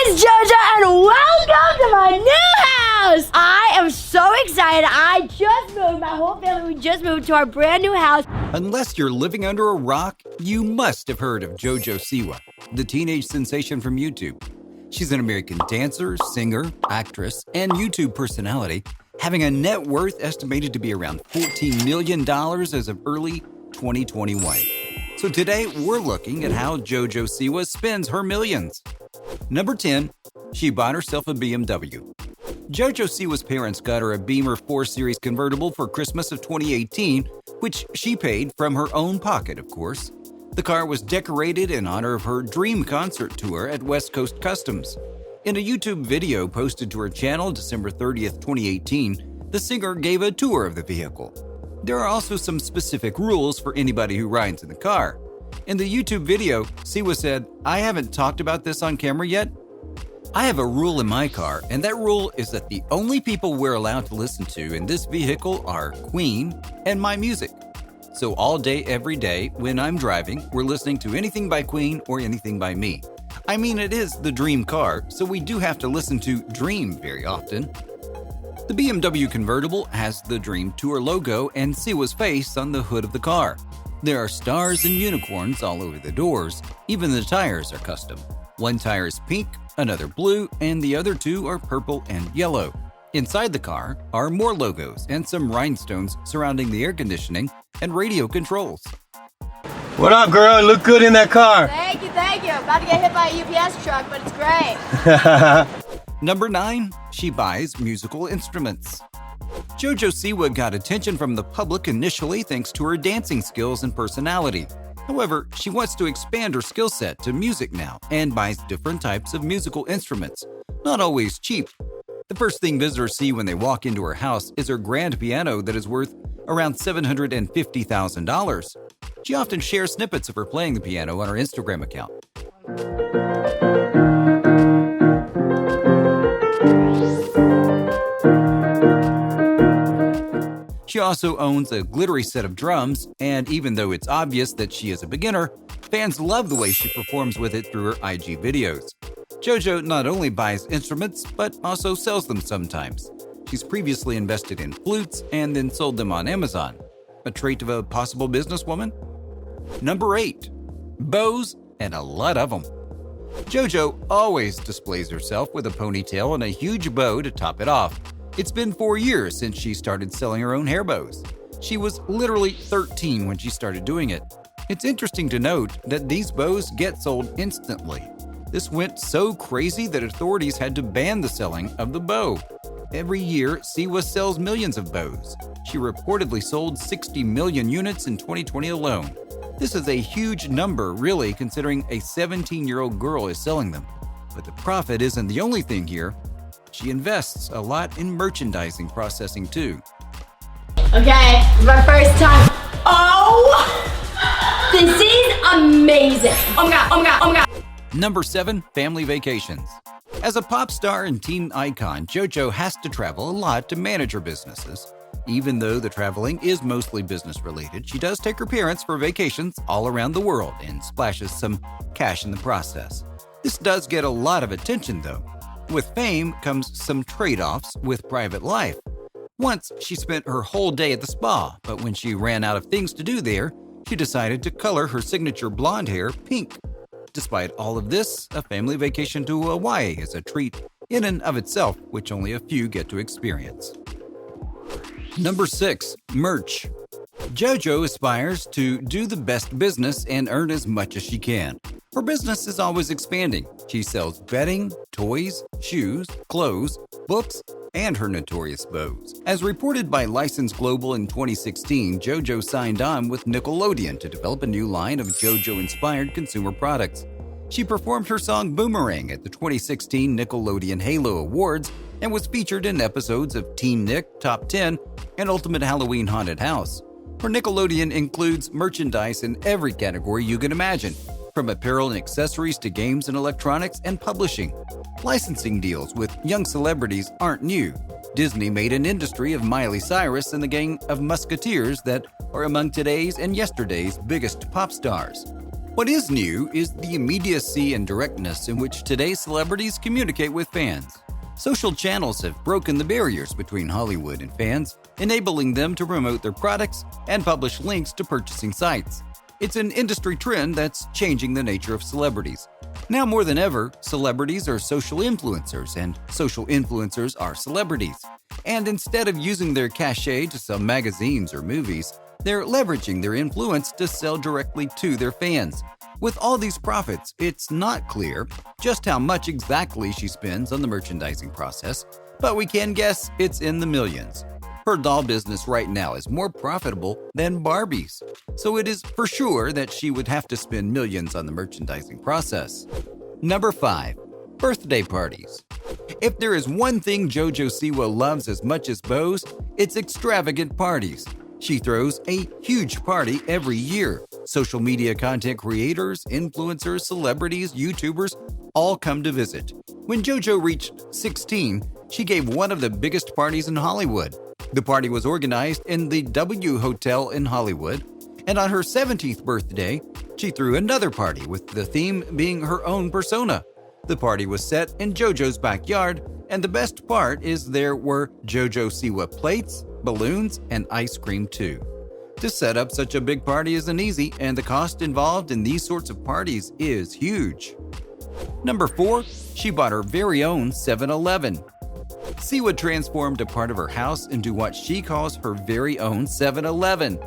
it's JoJo and welcome to my new house! I am so excited. I just moved. My whole family, we just moved to our brand new house. Unless you're living under a rock, you must have heard of JoJo Siwa, the teenage sensation from YouTube. She's an American dancer, singer, actress, and YouTube personality, having a net worth estimated to be around $14 million as of early 2021. So today, we're looking at how JoJo Siwa spends her millions. Number 10, she bought herself a BMW. JoJo Siwa's parents got her a Beamer 4 Series convertible for Christmas of 2018, which she paid from her own pocket, of course. The car was decorated in honor of her dream concert tour at West Coast Customs. In a YouTube video posted to her channel December 30th, 2018, the singer gave a tour of the vehicle. There are also some specific rules for anybody who rides in the car. In the YouTube video, Siwa said, "I haven't talked about this on camera yet. I have a rule in my car, and that rule is that the only people we're allowed to listen to in this vehicle are Queen and my music. So all day, every day, when I'm driving, we're listening to anything by Queen or anything by me. I mean, it is the dream car, so we do have to listen to Dream very often." The BMW convertible has the Dream Tour logo and Siwa's face on the hood of the car. There are stars and unicorns all over the doors. Even the tires are custom. One tire is pink, another blue, and the other two are purple and yellow. Inside the car are more logos and some rhinestones surrounding the air conditioning and radio controls. What up, girl? You look good in that car. Thank you. About to get hit by a UPS truck, but it's great. Number 9, she buys musical instruments. JoJo Siwa got attention from the public initially thanks to her dancing skills and personality. However, she wants to expand her skill set to music now and buys different types of musical instruments, not always cheap. The first thing visitors see when they walk into her house is her grand piano that is worth around $750,000. She often shares snippets of her playing the piano on her Instagram account. She also owns a glittery set of drums, and even though it's obvious that she is a beginner, fans love the way she performs with it through her IG videos. JoJo not only buys instruments, but also sells them sometimes. She's previously invested in flutes and then sold them on Amazon. A trait of a possible businesswoman? Number 8, bows, and a lot of them. JoJo always displays herself with a ponytail and a huge bow to top it off. It's been 4 years since she started selling her own hair bows. She was literally 13 when she started doing it. It's interesting to note that these bows get sold instantly. This went so crazy that authorities had to ban the selling of the bow. Every year, Siwa sells millions of bows. She reportedly sold 60 million units in 2020 alone. This is a huge number, really, considering a 17-year-old girl is selling them. But the profit isn't the only thing here. She invests a lot in merchandising processing too. Okay, it's my first time. Oh! This is amazing. Oh my God. Number 7, family vacations. As a pop star and teen icon, JoJo has to travel a lot to manage her businesses. Even though the traveling is mostly business-related, she does take her parents for vacations all around the world and splashes some cash in the process. This does get a lot of attention, though. With fame comes some trade-offs with private life. Once, she spent her whole day at the spa, but when she ran out of things to do there, she decided to color her signature blonde hair pink. Despite all of this, a family vacation to Hawaii is a treat in and of itself, which only a few get to experience. Number 6, merch. JoJo aspires to do the best business and earn as much as she can. Her business is always expanding. She sells bedding, toys, shoes, clothes, books, and her notorious bows. As reported by License Global in 2016, JoJo signed on with Nickelodeon to develop a new line of JoJo-inspired consumer products. She performed her song Boomerang at the 2016 Nickelodeon Halo Awards and was featured in episodes of Teen Nick Top 10 and Ultimate Halloween Haunted House. Her Nickelodeon includes merchandise in every category you can imagine, from apparel and accessories to games and electronics and publishing. Licensing deals with young celebrities aren't new. Disney made an industry of Miley Cyrus and the gang of Musketeers that are among today's and yesterday's biggest pop stars. What is new is the immediacy and directness in which today's celebrities communicate with fans. Social channels have broken the barriers between Hollywood and fans, enabling them to promote their products and publish links to purchasing sites. It's an industry trend that's changing the nature of celebrities. Now more than ever, celebrities are social influencers, and social influencers are celebrities. And instead of using their cachet to sell magazines or movies, they're leveraging their influence to sell directly to their fans. With all these profits, it's not clear just how much exactly she spends on the merchandising process, but we can guess it's in the millions. Her doll business right now is more profitable than Barbie's, so it is for sure that she would have to spend millions on the merchandising process. Number 5. Birthday parties. If there is one thing JoJo Siwa loves as much as bows, it's extravagant parties. She throws a huge party every year. Social media content creators, influencers, celebrities, YouTubers all come to visit. When JoJo reached 16, she gave one of the biggest parties in Hollywood. The party was organized in the W Hotel in Hollywood, and on her 17th birthday, she threw another party with the theme being her own persona. The party was set in JoJo's backyard, and the best part is there were JoJo Siwa plates, balloons, and ice cream too. To set up such a big party isn't easy, and the cost involved in these sorts of parties is huge. Number 4. She bought her very own 7-Eleven. Siwa transformed a part of her house into what she calls her very own 7-Eleven.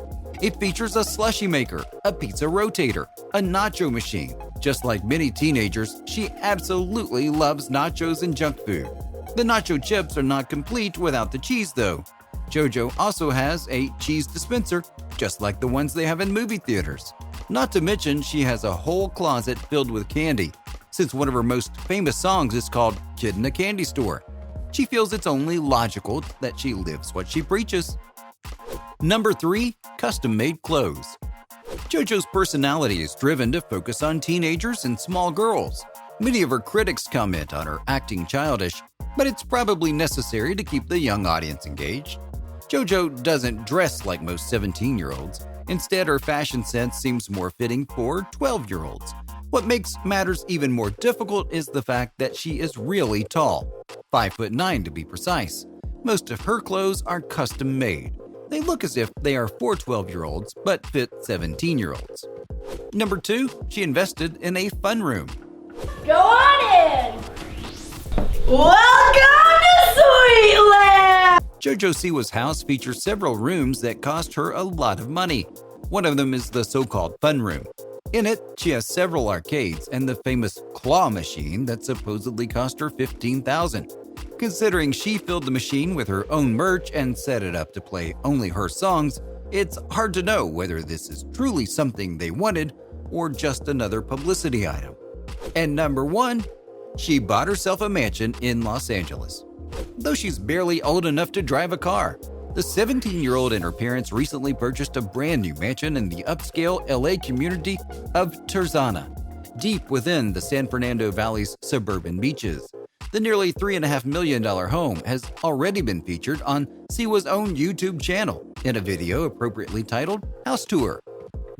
It features a slushie maker, a pizza rotator, a nacho machine. Just like many teenagers, she absolutely loves nachos and junk food. The nacho chips are not complete without the cheese though. JoJo also has a cheese dispenser, just like the ones they have in movie theaters. Not to mention, she has a whole closet filled with candy, since one of her most famous songs is called Kid in a Candy Store. She feels it's only logical that she lives what she preaches. Number 3. Custom-made clothes. JoJo's personality is driven to focus on teenagers and small girls. Many of her critics comment on her acting childish, but it's probably necessary to keep the young audience engaged. JoJo doesn't dress like most 17-year-olds. Instead, her fashion sense seems more fitting for 12-year-olds. What makes matters even more difficult is the fact that she is really tall, 5'9" to be precise. Most of her clothes are custom-made. They look as if they are for 12-year-olds, but fit 17-year-olds. Number 2, she invested in a fun room. Go on in! Welcome to Sweetland! JoJo Siwa's house features several rooms that cost her a lot of money. One of them is the so-called fun room. In it, she has several arcades and the famous claw machine that supposedly cost her $15,000. Considering she filled the machine with her own merch and set it up to play only her songs, it's hard to know whether this is truly something they wanted or just another publicity item. And number 1, she bought herself a mansion in Los Angeles. Though she's barely old enough to drive a car, the 17-year-old and her parents recently purchased a brand new mansion in the upscale LA community of Tarzana, deep within the San Fernando Valley's suburban beaches. The nearly $3.5 million home has already been featured on Siwa's own YouTube channel in a video appropriately titled House Tour.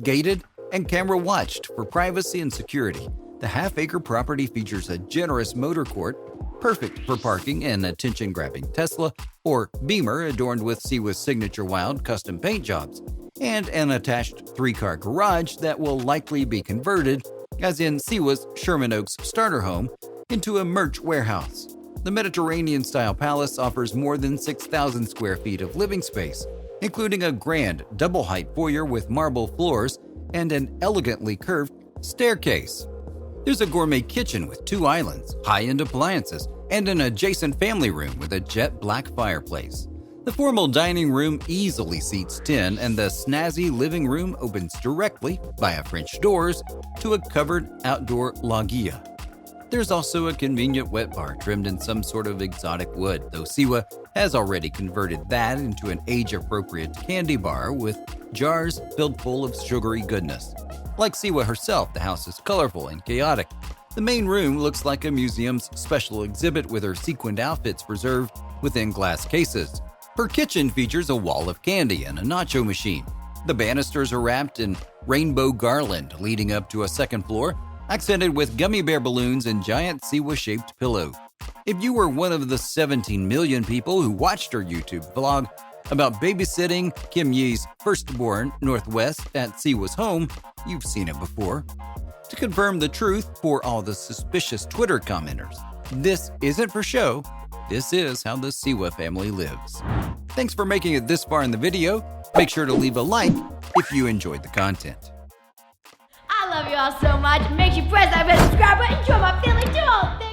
Gated and camera watched for privacy and security, the half-acre property features a generous motor court, perfect for parking an attention-grabbing Tesla or Beamer adorned with Siwa's signature wild custom paint jobs, and an attached 3-car garage that will likely be converted, as in Siwa's Sherman Oaks starter home, into a merch warehouse. The Mediterranean-style palace offers more than 6,000 square feet of living space, including a grand double-height foyer with marble floors and an elegantly curved staircase. There's a gourmet kitchen with 2 islands, high-end appliances, and an adjacent family room with a jet black fireplace. The formal dining room easily seats 10, and the snazzy living room opens directly, via French doors, to a covered outdoor loggia. There's also a convenient wet bar trimmed in some sort of exotic wood, though Siwa has already converted that into an age-appropriate candy bar with jars filled full of sugary goodness. Like Siwa herself, the house is colorful and chaotic. The main room looks like a museum's special exhibit with her sequined outfits preserved within glass cases. Her kitchen features a wall of candy and a nacho machine. The banisters are wrapped in rainbow garland leading up to a second floor, accented with gummy bear balloons and giant Siwa-shaped pillow. If you were one of the 17 million people who watched her YouTube vlog about babysitting Kim Yee's firstborn Northwest at Siwa's home, you've seen it before. To confirm the truth for all the suspicious Twitter commenters, this isn't for show, this is how the Siwa family lives. Thanks for making it this far in the video. Make sure to leave a like if you enjoyed the content. I love you all so much. Make sure you press that red subscribe button and join my family too.